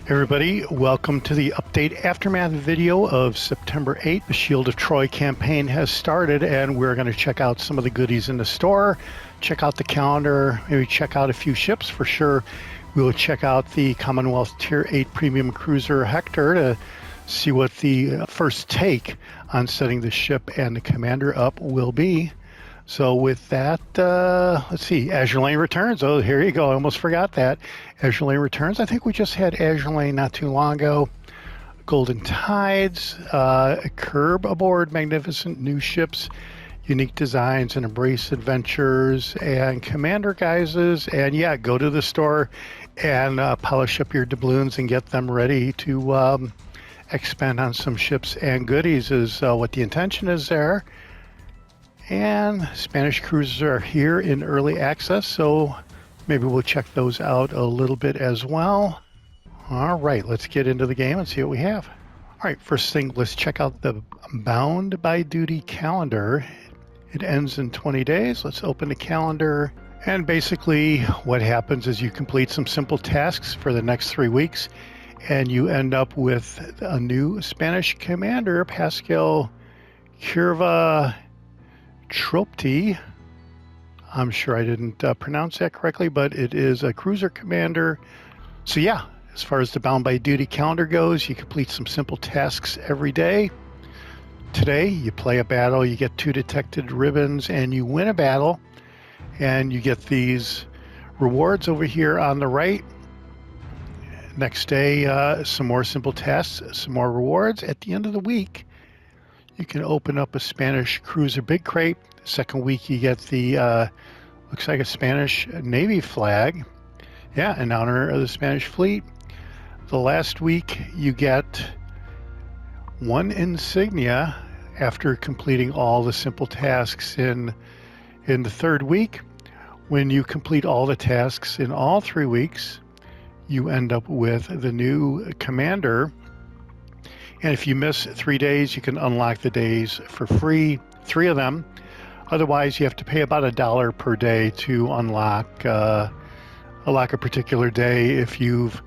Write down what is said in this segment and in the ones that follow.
Everybody, welcome to the update aftermath video of September 8th. The Shield of Troy campaign has started, and we're going to check out some of the goodies in the store, check out the calendar, maybe check out a few ships for sure. We will check out the Commonwealth Tier 8 Premium Cruiser Hector to see what the first take on setting the ship and the commander up will be. So with that, let's see, Azure Lane returns. Oh, here you go. I almost forgot that. Azure Lane returns. I think we just had Azure Lane not too long ago. Golden Tides, a Curb aboard, magnificent new ships, unique designs and embrace adventures and commander guises. And yeah, go to the store and polish up your doubloons and get them ready to expand on some ships and goodies is what the intention is there. And Spanish cruisers are here in early access, so maybe we'll check those out a little bit as well. All right, let's get into the game and see what we have. All right, first thing, let's check out the Bound by Duty calendar. It ends in 20 days. Let's open the calendar. And basically what happens is you complete some simple tasks for the next 3 weeks, and you end up with a new Spanish commander, Pascal Curva Tropti. I'm sure I didn't pronounce that correctly, but it is a cruiser commander. So yeah, as far as the Bound by Duty calendar goes, you complete some simple tasks every day. Today, you play a battle, you get 2 detected ribbons, and you win a battle. And you get these rewards over here on the right. Next day, some more simple tasks, some more rewards. At the end of the week, you can open up a Spanish cruiser big crate. Second week, you get the, looks like a Spanish Navy flag. Yeah, in honor of the Spanish fleet. The last week, you get 1 insignia after completing all the simple tasks in the third week. When you complete all the tasks in all 3 weeks, you end up with the new commander. And if you miss 3 days, you can unlock the days for free, 3 of them. Otherwise, you have to pay about $1 per day to unlock a particular day if you've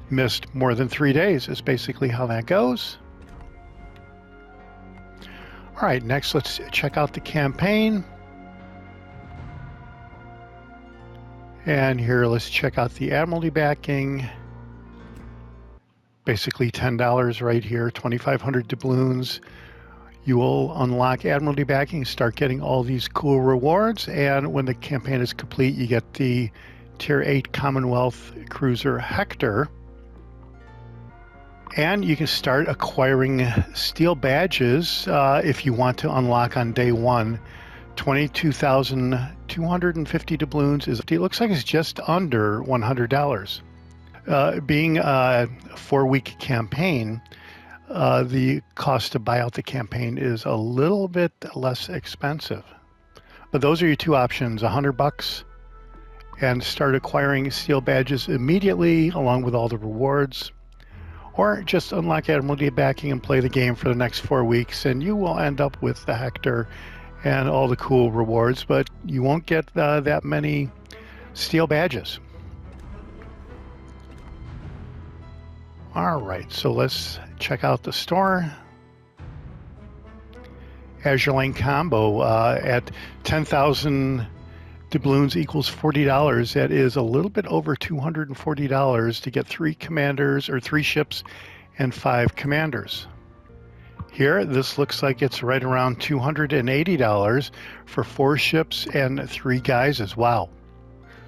missed more than 3 days. Is basically how that goes. All right, next let's check out the campaign. And here, let's check out the Admiralty backing. Basically $10 right here, 2,500 doubloons. You will unlock Admiralty backing, start getting all these cool rewards, and when the campaign is complete, you get the Tier 8 Commonwealth Cruiser Hector. And you can start acquiring steel badges if you want to unlock on day 1. 22,250 doubloons is, it looks like it's just under $100. Being a 4-week campaign, the cost to buy out the campaign is a little bit less expensive. But those are your 2 options, $100 and start acquiring steel badges immediately along with all the rewards, or just unlock Admiralty backing and play the game for the next 4 weeks, and you will end up with the Hector and all the cool rewards, but you won't get that many steel badges. All right, so let's check out the store. Azure Lane combo at 10,000 doubloons equals $40. That is a little bit over $240 to get 3 commanders or 3 ships and 5 commanders. Here, this looks like it's right around $280 for 4 ships and 3 guises. Wow.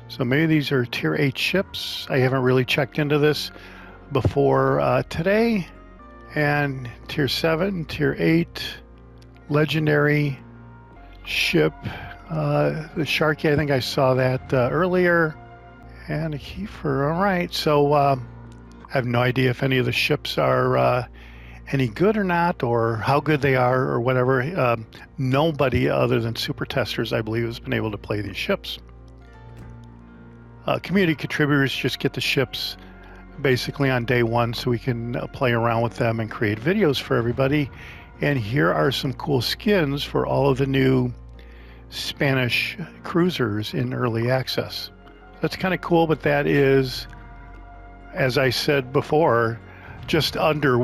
So maybe these are Tier 8 ships. I haven't really checked into this before today. And Tier 7, Tier 8, Legendary ship. The Sharky, I think I saw that earlier. And a Kiefer. All right. So I have no idea if any of the ships are any good or not, or how good they are, or whatever. Nobody other than super testers, I believe, has been able to play these ships. Community contributors just get the ships basically on day 1 so we can play around with them and create videos for everybody. And here are some cool skins for all of the new Spanish cruisers in early access. That's kind of cool, but that is as I said before, just under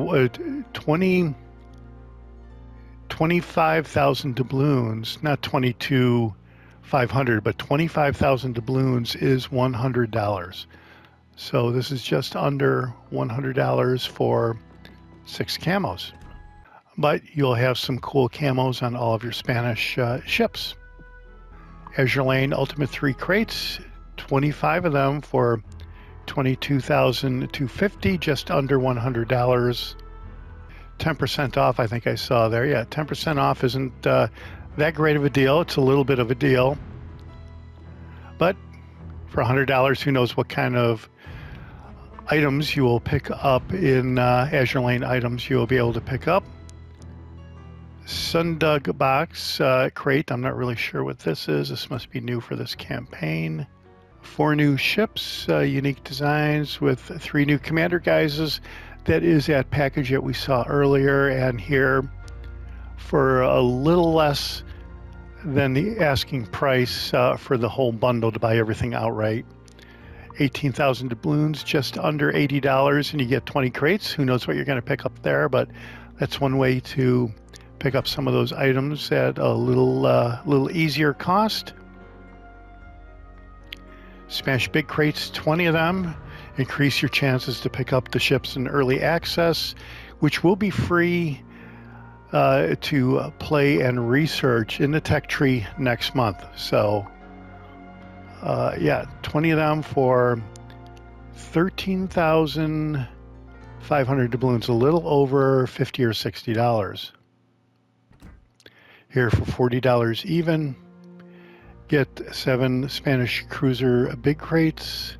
25,000 doubloons, not 22,500, but 25,000 doubloons is $100. So this is just under $100 for 6 camos. But you'll have some cool camos on all of your Spanish ships. Azure Lane Ultimate 3 crates, 25 of them for $22,250, just under $100. 10% off, I think I saw there. Yeah, 10% off isn't that great of a deal. It's a little bit of a deal. But for $100, who knows what kind of items you will pick up in Azure Lane items you will be able to pick up. Sundug box crate. I'm not really sure what this is. This must be new for this campaign. 4 new ships, unique designs with 3 new commander guises. That is that package that we saw earlier, and here for a little less than the asking price for the whole bundle to buy everything outright. 18,000 doubloons, just under $80, and you get 20 crates. Who knows what you're going to pick up there, but that's one way to pick up some of those items at a little easier cost. Smash big crates, 20 of them. Increase your chances to pick up the ships in early access, which will be free to play and research in the tech tree next month. So yeah, 20 of them for 13,500 doubloons, a little over $50 or $60. Here for $40 even, get 7 Spanish cruiser big crates,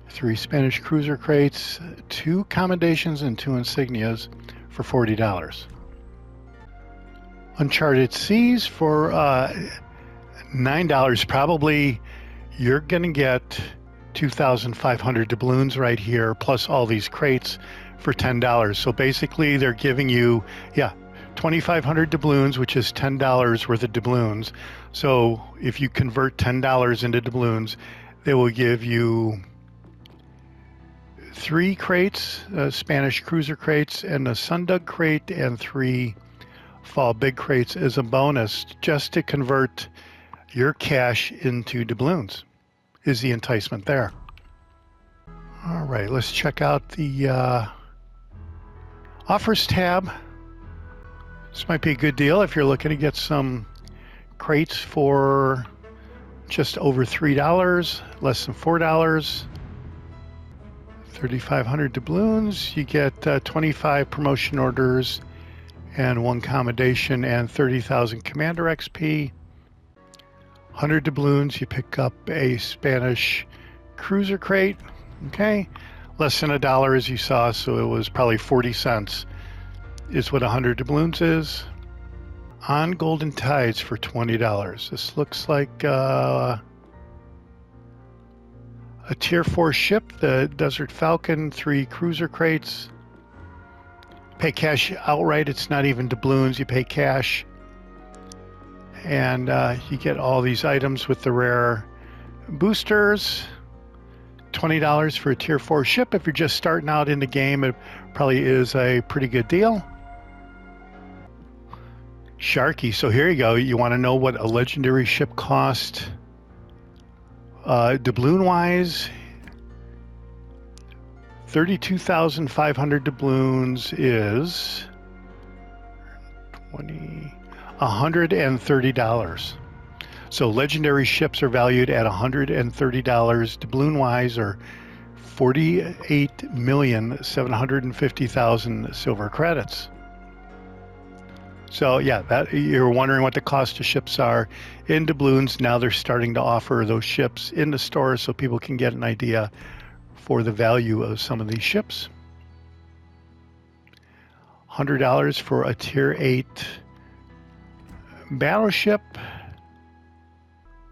3 Spanish cruiser crates, 2 commendations and 2 insignias for $40. Uncharted Seas for $9. Probably you're going to get 2,500 doubloons right here, plus all these crates for $10. So basically they're giving you, 2,500 doubloons, which is $10 worth of doubloons. So if you convert $10 into doubloons, they will give you 3 crates, Spanish cruiser crates, and a Sundug crate, and 3 fall big crates as a bonus, just to convert your cash into doubloons is the enticement there. All right, let's check out the offers tab. This might be a good deal if you're looking to get some crates for just over $3, less than $4. 3,500 doubloons, you get 25 promotion orders and 1 commendation and 30,000 commander XP. 100 doubloons, you pick up a Spanish cruiser crate. Okay, less than $1 as you saw, so it was probably 40 cents is what 100 doubloons is. On Golden Tides for $20. This looks like a Tier 4 ship, the Desert Falcon, 3 cruiser crates. Pay cash outright, it's not even doubloons, you pay cash. And you get all these items with the rare boosters. $20 for a Tier 4 ship. If you're just starting out in the game, it probably is a pretty good deal. Sharky, so here you go. You want to know what a legendary ship cost doubloon-wise? 32,500 doubloons is $130. So legendary ships are valued at $130 doubloon-wise, or 48,750,000 silver credits. So yeah, that you're wondering what the cost of ships are in doubloons. Now they're starting to offer those ships in the store so people can get an idea for the value of some of these ships. $100 for a Tier 8 battleship.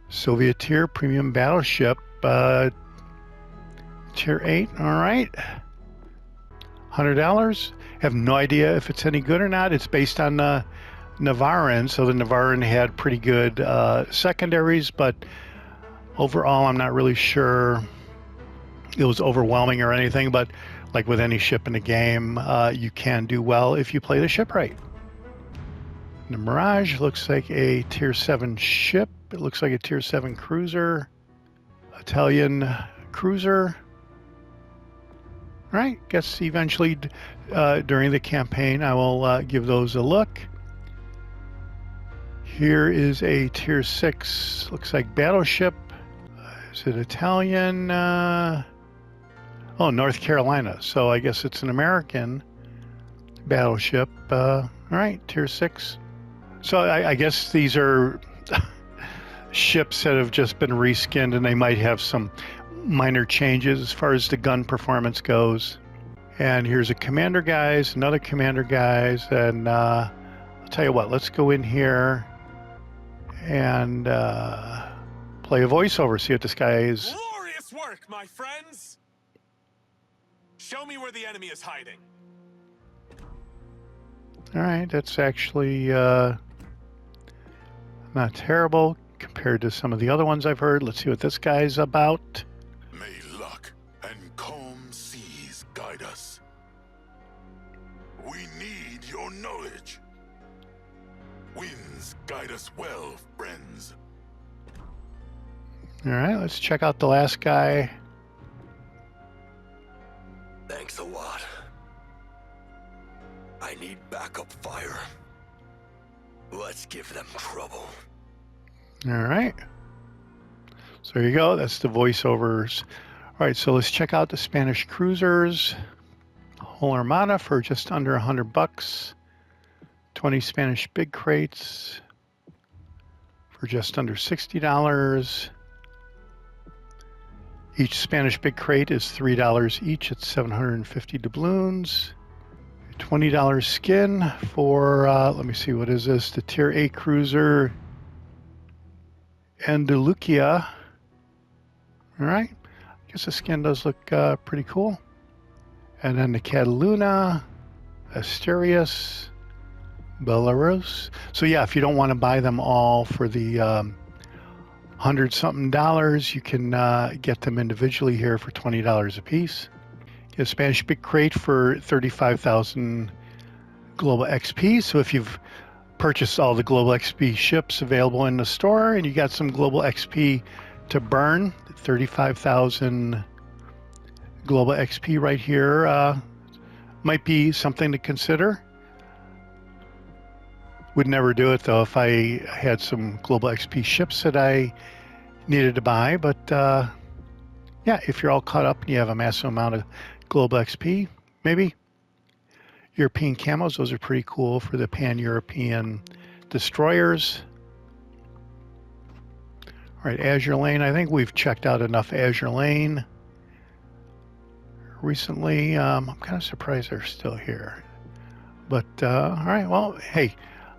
Soviet tier premium battleship, Tier 8, all right. $100. Have no idea if it's any good or not. It's based on the Navarin, so the Navarin had pretty good secondaries, but overall I'm not really sure it was overwhelming or anything, but like with any ship in the game, you can do well if you play the ship right. The Mirage looks like a Tier 7 ship. It looks like a Tier 7 cruiser. Italian cruiser. All right, guess eventually during the campaign I will give those a look. Here is a Tier 6, looks like battleship. Is it Italian? Oh, North Carolina. So I guess it's an American battleship. All right, Tier 6. So I guess these are ships that have just been reskinned, and they might have some minor changes as far as the gun performance goes. And here's a commander guys, another commander guys, and I'll tell you what, let's go in here and play a voiceover, see what this guy is. Glorious work, my friends! Show me where the enemy is hiding. All right, that's actually not terrible compared to some of the other ones I've heard. Let's see what this guy's about. May luck and calm seas guide us. We need your knowledge. Winds guide us well, friends. All right, let's check out the last guy. Thanks a lot. I need backup fire. Let's give them trouble. All right. So there you go. That's the voiceovers. All right, so let's check out the Spanish cruisers. Whole Armada for just under $100. 20 Spanish big crates for just under $60. Each Spanish big crate is $3 each. It's 750 doubloons. $20 skin for, let me see, what is this? The Tier 8 cruiser Andalucia. All right. I guess the skin does look pretty cool. And then the Cataluna, Asturias, Belarus. So yeah, if you don't want to buy them all for the $100-something, you can get them individually here for $20 a piece. Get a Spanish big crate for 35,000 global XP. So if you've purchased all the global XP ships available in the store and you got some global XP to burn, 35,000 global XP right here might be something to consider. Would never do it though if I had some global XP ships that I needed to buy, but yeah, if you're all caught up and you have a massive amount of global XP, maybe. European camos, those are pretty cool for the pan-European destroyers. All right, Azure Lane, I think we've checked out enough Azure Lane recently. I'm kind of surprised they're still here. But, all right, well, hey,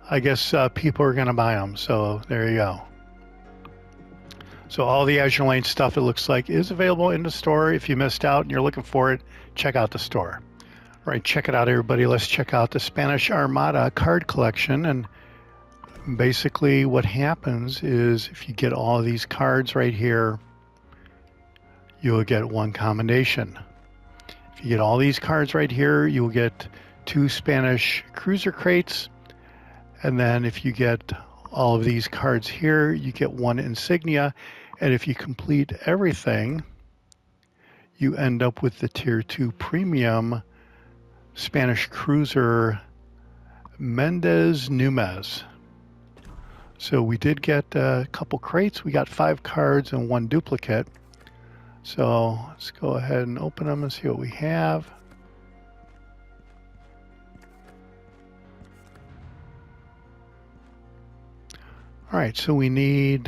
I guess people are going to buy them, so there you go. So all the Azure Lane stuff, it looks like, is available in the store. If you missed out and you're looking for it, check out the store. All right, check it out, everybody. Let's check out the Spanish Armada card collection. And basically what happens is if you get all of these cards right here, you'll get one combination. If you get all these cards right here, you'll get 2 Spanish cruiser crates. And then if you get all of these cards here, you get 1 insignia. And if you complete everything, you end up with the Tier 2 Premium Spanish cruiser Mendez Numes. So we did get a couple crates. We got 5 cards and 1 duplicate. So let's go ahead and open them and see what we have. All right, so we need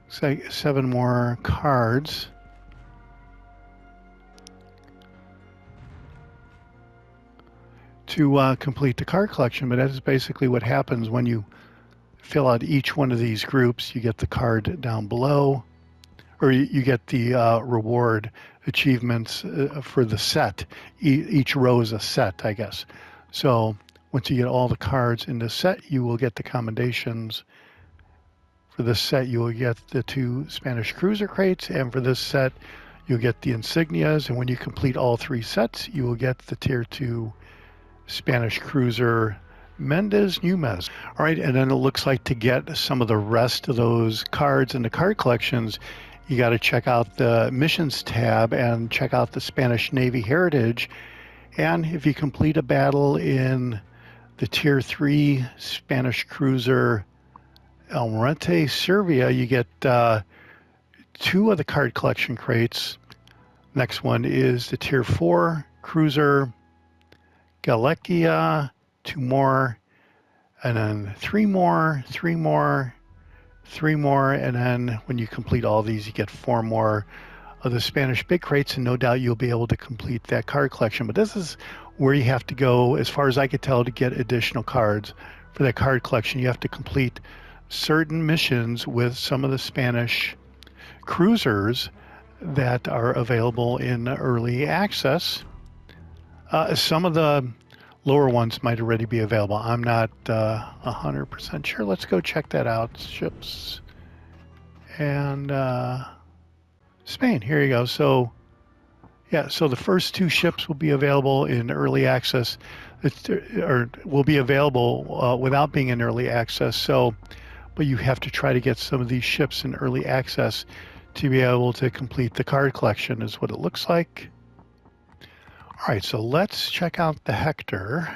say 7 more cards. To complete the card collection, but that is basically what happens when you fill out each one of these groups. You get the card down below, or you get the reward achievements for the set. Each row is a set, I guess. So once you get all the cards in the set, you will get the commendations For this set, you will get the 2 Spanish cruiser crates, and for this set, you'll get the insignias, and when you complete all 3 sets, you will get the Tier 2 Spanish cruiser Mendez Numes. All right, and then it looks like to get some of the rest of those cards in the card collections, you got to check out the missions tab and check out the Spanish Navy Heritage. And if you complete a battle in the Tier 3 Spanish cruiser Almirante Servia, you get 2 of the card collection crates. Next one is the Tier 4 cruiser Galicia, 2 more, and then 3 more, 3 more, 3 more, and then when you complete all these, you get 4 more of the Spanish big crates, and no doubt you'll be able to complete that card collection. But this is where you have to go, as far as I could tell, to get additional cards for that card collection. You have to complete certain missions with some of the Spanish cruisers that are available in early access. Some of the lower ones might already be available. I'm not 100% sure. Let's go check that out. Ships and Spain. Here you go. So yeah, so the first 2 ships will be available in early access, or will be available without being in early access. So, but you have to try to get some of these ships in early access to be able to complete the card collection, is what it looks like. All right, so let's check out the Hector.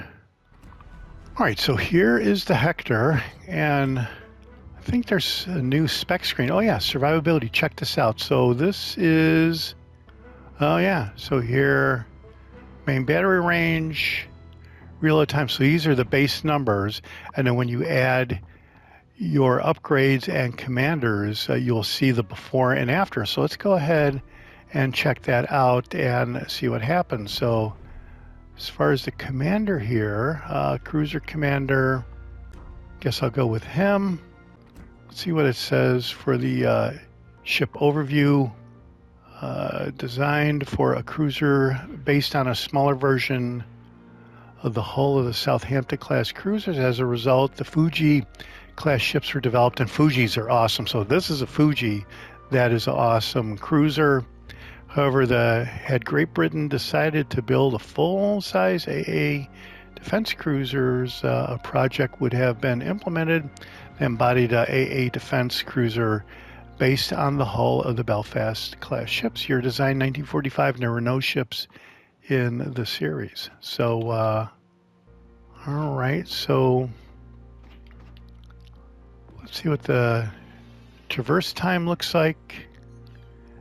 All right, so here is the Hector, and I think there's a new spec screen. Oh yeah, survivability, check this out. So this is, oh yeah, so here, main battery range, reload time. So these are the base numbers, and then when you add your upgrades and commanders, you'll see the before and after. So let's go ahead and check that out and see what happens. So as far as the commander here, cruiser commander, guess I'll go with him. Let's see what it says for the ship overview. Designed for a cruiser based on a smaller version of the hull of the Southampton class cruisers. As a result, the Fuji class ships were developed, and Fujis are awesome. So this is a Fuji. That is an awesome cruiser. However, had Great Britain decided to build a full-size AA defense cruisers, a project would have been implemented that embodied a AA defense cruiser based on the hull of the Belfast class ships. Year design 1945, and there were no ships in the series. So, all right, so let's see what the traverse time looks like.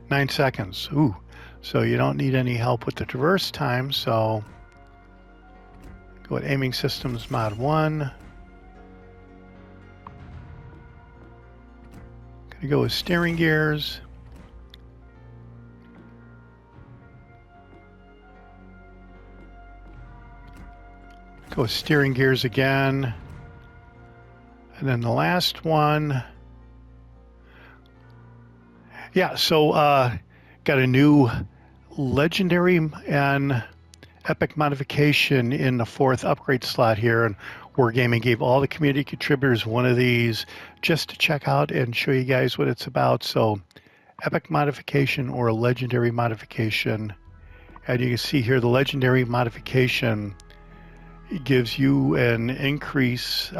9 seconds. Ooh, so you don't need any help with the traverse time. So go with aiming systems mod 1. Gonna go with steering gears. Go with steering gears again. And then the last one. Yeah, so got a new legendary and epic modification in the 4th upgrade slot here, and Wargaming gave all the community contributors one of these just to check out and show you guys what it's about. So epic modification or a legendary modification, and you can see here the legendary modification gives you an increase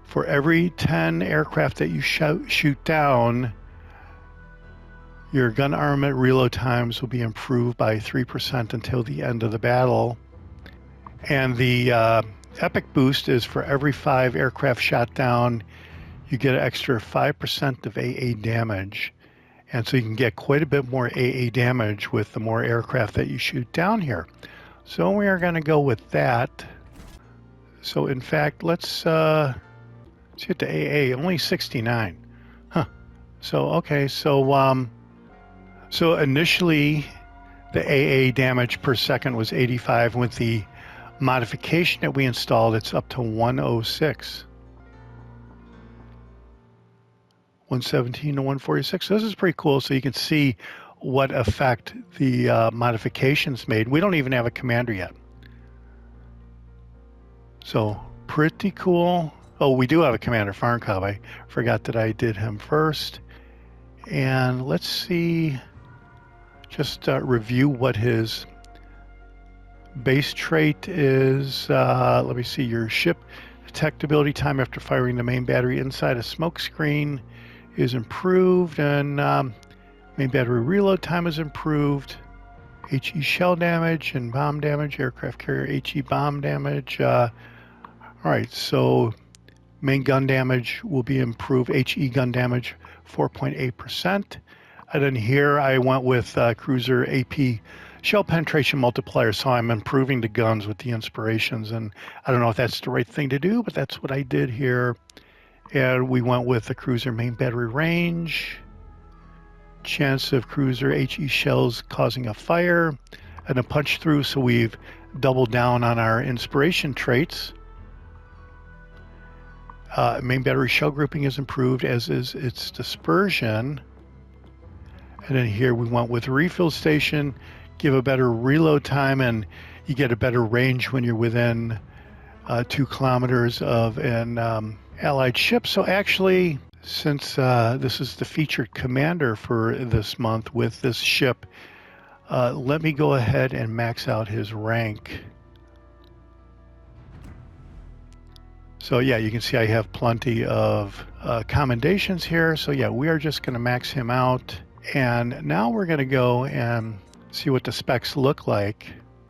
for every 10 aircraft that you shoot down. Your gun armament reload times will be improved by 3% until the end of the battle. And the epic boost is for every 5 aircraft shot down, you get an extra 5% of AA damage. And so you can get quite a bit more AA damage with the more aircraft that you shoot down here. So we are going to go with that. So in fact, let's get to AA, only 69. Huh. So, okay, so initially the AA damage per second was 85. With the modification that we installed, it's up to 106. 117 to 146. So this is pretty cool. So you can see what effect the modifications made. We don't even have a commander yet. So pretty cool. Oh, we do have a Commander Farncop. I forgot that I did him first. And let's see, just review what his base trait is. Let me see, your ship detectability time after firing the main battery inside a smoke screen is improved, and main battery reload time is improved. HE shell damage and bomb damage, aircraft carrier HE bomb damage. All right, so main gun damage will be improved. HE gun damage 4.8%. And then here I went with cruiser AP shell penetration multiplier, so I'm improving the guns with the inspirations, and I don't know if that's the right thing to do, but that's what I did here. And we went with the cruiser main battery range, chance of cruiser HE shells causing a fire, and a punch through, so we've doubled down on our inspiration traits. Main battery shell grouping is improved, as is its dispersion. And then here we went with refill station, give a better reload time, and you get a better range when you're within 2 kilometers of an allied ship. So actually, since this is the featured commander for this month with this ship, let me go ahead and max out his rank. So yeah, you can see I have plenty of commendations here. So yeah, we are just going to max him out. And now we're going to go and see what the specs look like.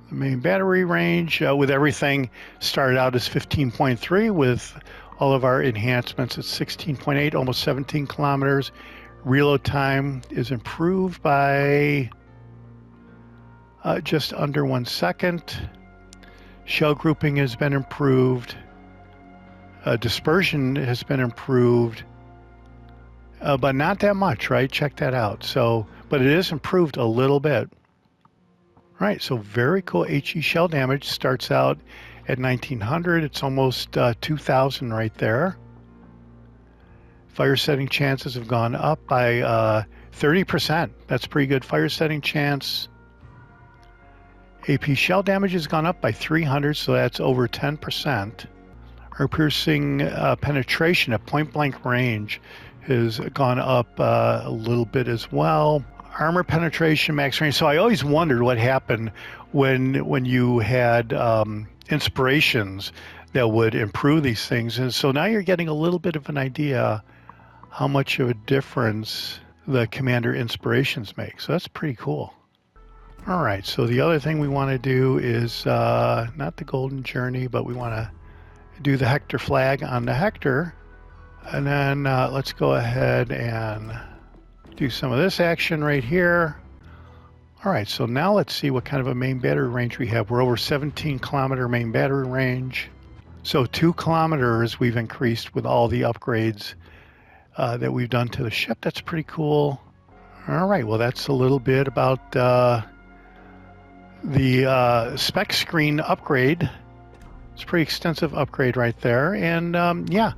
The main battery range with everything started out as 15.3, with all of our enhancements at 16.8, almost 17 kilometers. Reload time is improved by just under 1 second. Shell grouping has been improved. Dispersion has been improved, but not that much, right? Check that out. So, but it is improved a little bit. Right, so very cool. HE shell damage starts out at 1900. It's almost 2000 right there. Fire setting chances have gone up by 30%. That's pretty good fire setting chance. AP shell damage has gone up by 300, so that's over 10%. Our piercing penetration at point blank range has gone up a little bit as well. Armor penetration, max range. So I always wondered what happened when you had inspirations that would improve these things. And so now you're getting a little bit of an idea how much of a difference the commander inspirations make. So that's pretty cool. All right, so the other thing we want to do is not the Golden Journey, but we want to do the Hector flag on the Hector. And then let's go ahead and do some of this action right here. All right, so now let's see what kind of a main battery range we have. We're over 17 kilometer main battery range. So 2 kilometers we've increased with all the upgrades that we've done to the ship. That's pretty cool. All right, well, that's a little bit about the spec screen upgrade. It's a pretty extensive upgrade right there. And yeah,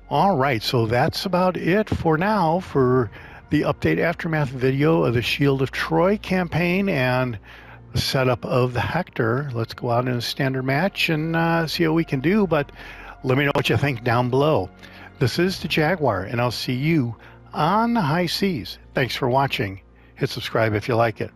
all right, so that's about it for now for the update aftermath video of the Shield of Troy campaign and the setup of the Hector. Let's go out in a standard match and see what we can do, but let me know what you think down below. This is the Jaguar, and I'll see you on the high seas. Thanks for watching. Hit subscribe if you like it.